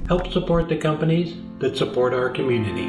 Help support the companies that support our community.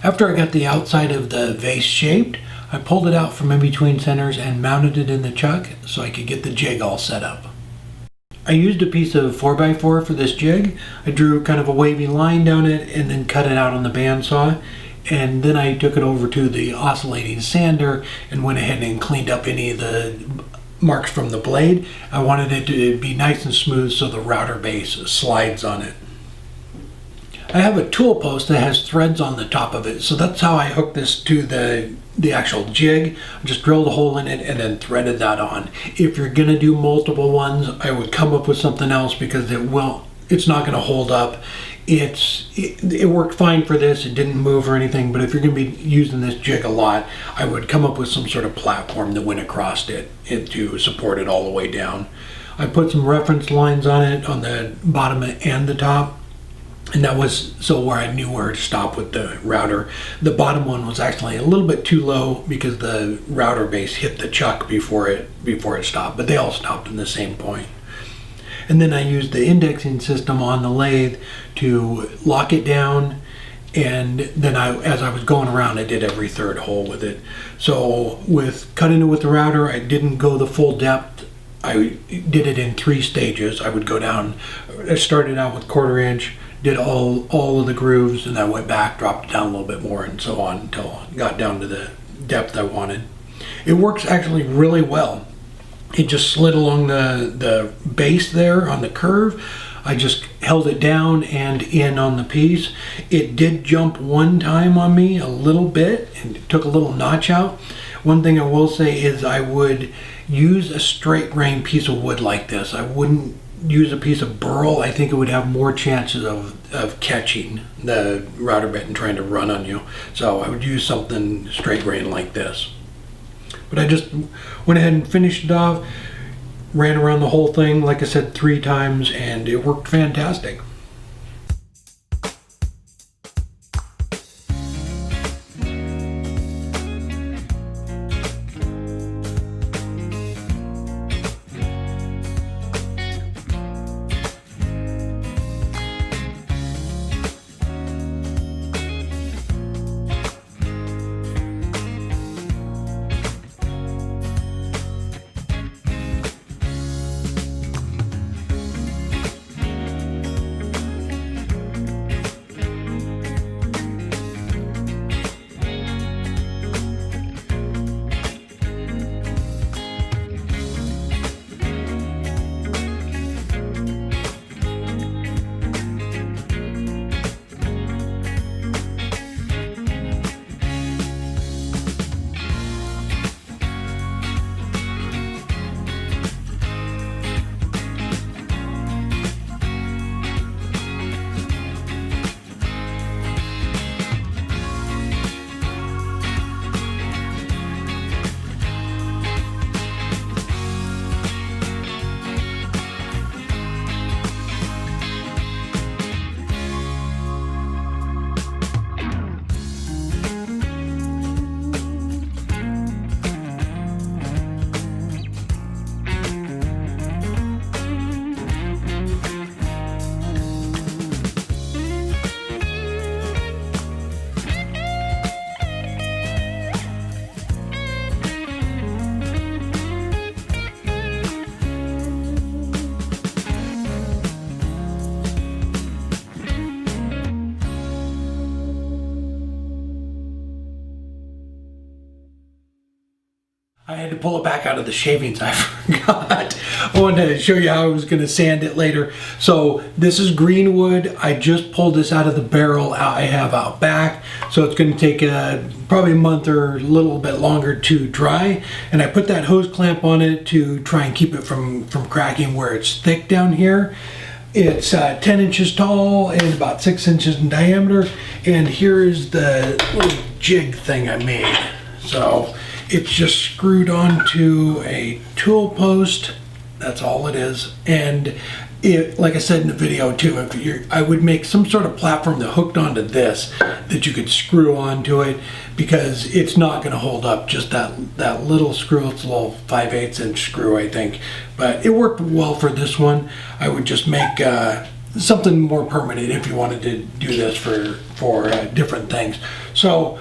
After I got the outside of the vase shaped, I pulled it out from in between centers and mounted it in the chuck so I could get the jig all set up. I used a piece of 4x4 for this jig. I drew kind of a wavy line down it and then cut it out on the bandsaw. And then I took it over to the oscillating sander and went ahead and cleaned up any of the marks from the blade. I wanted it to be nice and smooth so the router base slides on it. I have a tool post that has threads on the top of it, so that's how I hooked this to the actual jig. I just drilled a hole in it and then threaded that on. If you're gonna do multiple ones, I would come up with something else because it's not gonna hold up. It worked fine for this, it didn't move or anything, but if you're gonna be using this jig a lot, I would come up with some sort of platform that went across it to support it all the way down. I put some reference lines on it on the bottom and the top. And that was so where I knew where to stop with the router. The bottom one was actually a little bit too low because the router base hit the chuck before it stopped, but they all stopped in the same point. And then I used the indexing system on the lathe to lock it down, and then as I was going around, I did every third hole with it. So with cutting it with the router, I didn't go the full depth. I did it in 3 stages. I would go down, I started out with 1/4 inch, did all of the grooves, and I went back, dropped it down a little bit more, and so on until I got down to the depth I wanted. It works actually really well. It just slid along the base there on the curve. I just held it down and in on the piece. It did jump one time on me a little bit and it took a little notch out. One thing I will say is I would use a straight grain piece of wood like this. I wouldn't use a piece of burl. I think it would have more chances of catching the router bit and trying to run on you. So I would use something straight grain like this. But I just went ahead and finished it off, ran around the whole thing, like I said, 3 times, and it worked fantastic. I had to pull it back out of the shavings. I forgot. I wanted to show you how I was going to sand it later. So this is green wood. I just pulled this out of the barrel I have out back. So it's going to take probably a month or a little bit longer to dry. And I put that hose clamp on it to try and keep it from cracking where it's thick down here. It's 10 inches tall and about 6 inches in diameter. And here is the little jig thing I made. So it's just screwed onto a tool post. That's all it is. And it, like I said in the video too, I would make some sort of platform that hooked onto this that you could screw onto it, because it's not going to hold up just that little screw. It's a little 5/8 inch screw, I think. But it worked well for this one. I would just make something more permanent if you wanted to do this for different things. So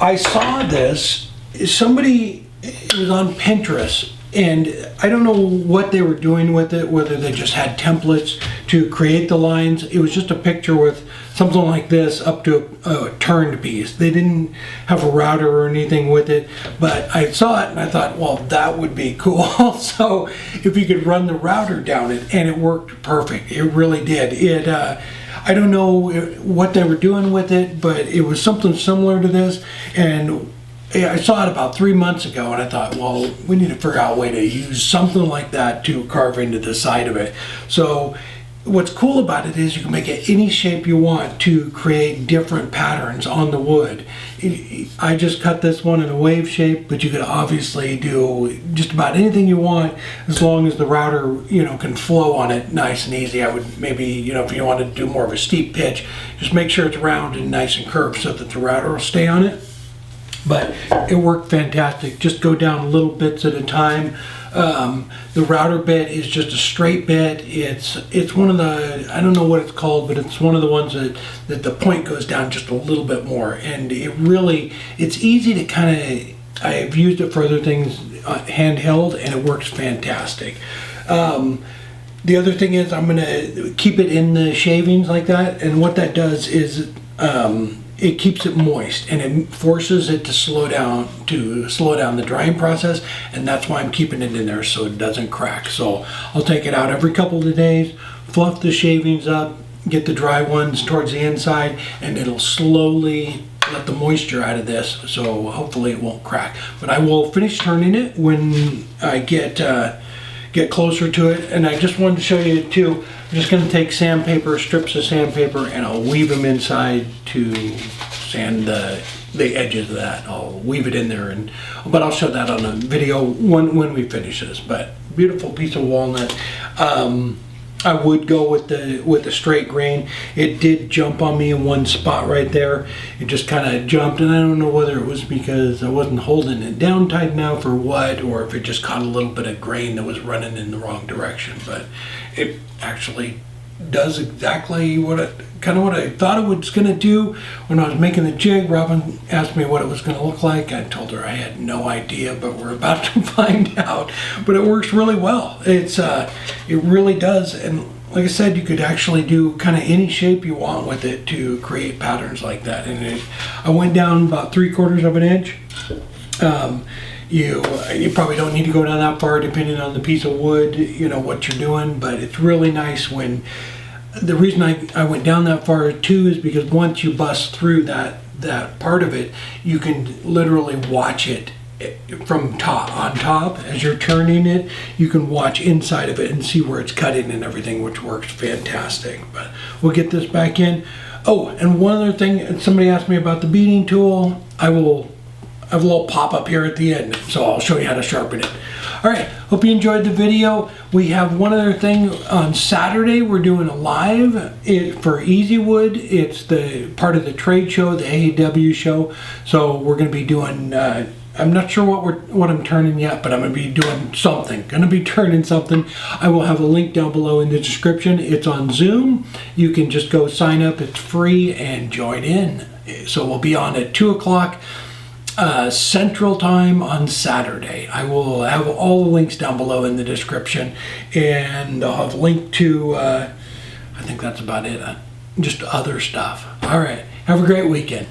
I saw this. Somebody, it was on Pinterest, and I don't know what they were doing with it, whether they just had templates to create the lines. It was just a picture with something like this up to a turned piece. They didn't have a router or anything with it, but I saw it and I thought, well, that would be cool. So if you could run the router down it, and it worked perfect. It really did. I don't know what they were doing with it, but it was something similar to this, and I saw it about 3 months ago, and I thought, well, we need to figure out a way to use something like that to carve into the side of it. So what's cool about it is you can make it any shape you want to create different patterns on the wood. I just cut this one in a wave shape, but you could obviously do just about anything you want as long as the router, can flow on it nice and easy. I would maybe, if you wanted to do more of a steep pitch, just make sure it's round and nice and curved so that the router will stay on it. But it worked fantastic. Just go down little bits at a time. The router bit is just a straight bit. It's one of the, I don't know what it's called, but it's one of the ones that the point goes down just a little bit more. And it's easy to kind of, I've used it for other things handheld, and it works fantastic. The other thing is I'm going to keep it in the shavings like that. And what that does is it keeps it moist, and it forces it to slow down the drying process, and that's why I'm keeping it in there so it doesn't crack. So I'll take it out every couple of days, fluff the shavings up, get the dry ones towards the inside, and it'll slowly let the moisture out of this, so hopefully it won't crack. But I will finish turning it when I get closer to it. And I just wanted to show you too, I'm just going to take sandpaper, strips of sandpaper, and I'll weave them inside to sand the edges of that. I'll weave it in there, but I'll show that on a video when we finish this. But beautiful piece of walnut. I would go with the straight grain. It did jump on me in one spot right there. It just kind of jumped, and I don't know whether it was because I wasn't holding it down tight enough or what, or if it just caught a little bit of grain that was running in the wrong direction. But it actually does exactly what I thought it was going to do. When I was making the jig, Robin asked me what it was going to look like. I told her I had no idea, but we're about to find out. But it works really well. It really does. And like I said, you could actually do kind of any shape you want with it to create patterns like that. And I went down about 3/4 of an inch. You probably don't need to go down that far depending on the piece of wood, what you're doing, but it's really nice when, the reason I went down that far too is because once you bust through that part of it, you can literally watch it from on top as you're turning it. You can watch inside of it and see where it's cutting and everything, which works fantastic. But we'll get this back in. Oh, and one other thing, somebody asked me about the beading tool. I will have a little pop-up here at the end, so I'll show you how to sharpen it. All right, hope you enjoyed the video. We have one other thing. On Saturday, we're doing a live for Easy Wood. It's the part of the trade show, the AAW show. So we're going to be doing, I'm not sure what I'm turning yet, but I'm going to be doing something. Going to be turning something. I will have a link down below in the description. It's on Zoom. You can just go sign up. It's free and join in. So we'll be on at 2 o'clock. Central Time on Saturday. I will have all the links down below in the description, and I'll have a link to, I think that's about it, just other stuff. All right, have a great weekend.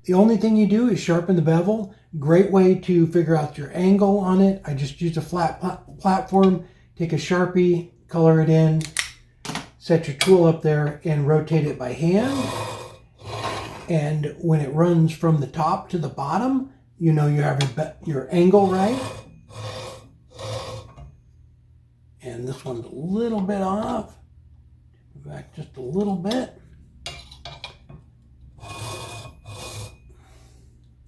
The only thing you do is sharpen the bevel, Great way to figure out your angle on it. I just use a flat platform, take a Sharpie, color it in, set your tool up there and rotate it by hand. And when it runs from the top to the bottom, you know you have your angle right. And this one's a little bit off. Back just a little bit.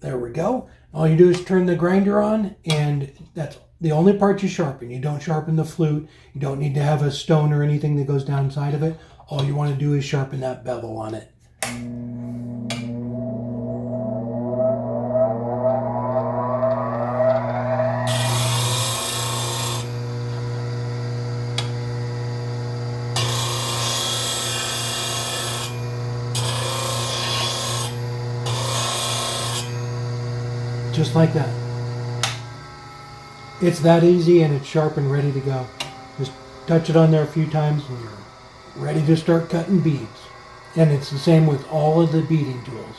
There we go. All you do is turn the grinder on, and that's the only part you sharpen. You don't sharpen the flute. You don't need to have a stone or anything that goes down inside of it. All you want to do is sharpen that bevel on it. Just like that. It's that easy, and it's sharp and ready to go. Just touch it on there a few times and you're ready to start cutting beads. And it's the same with all of the beading tools.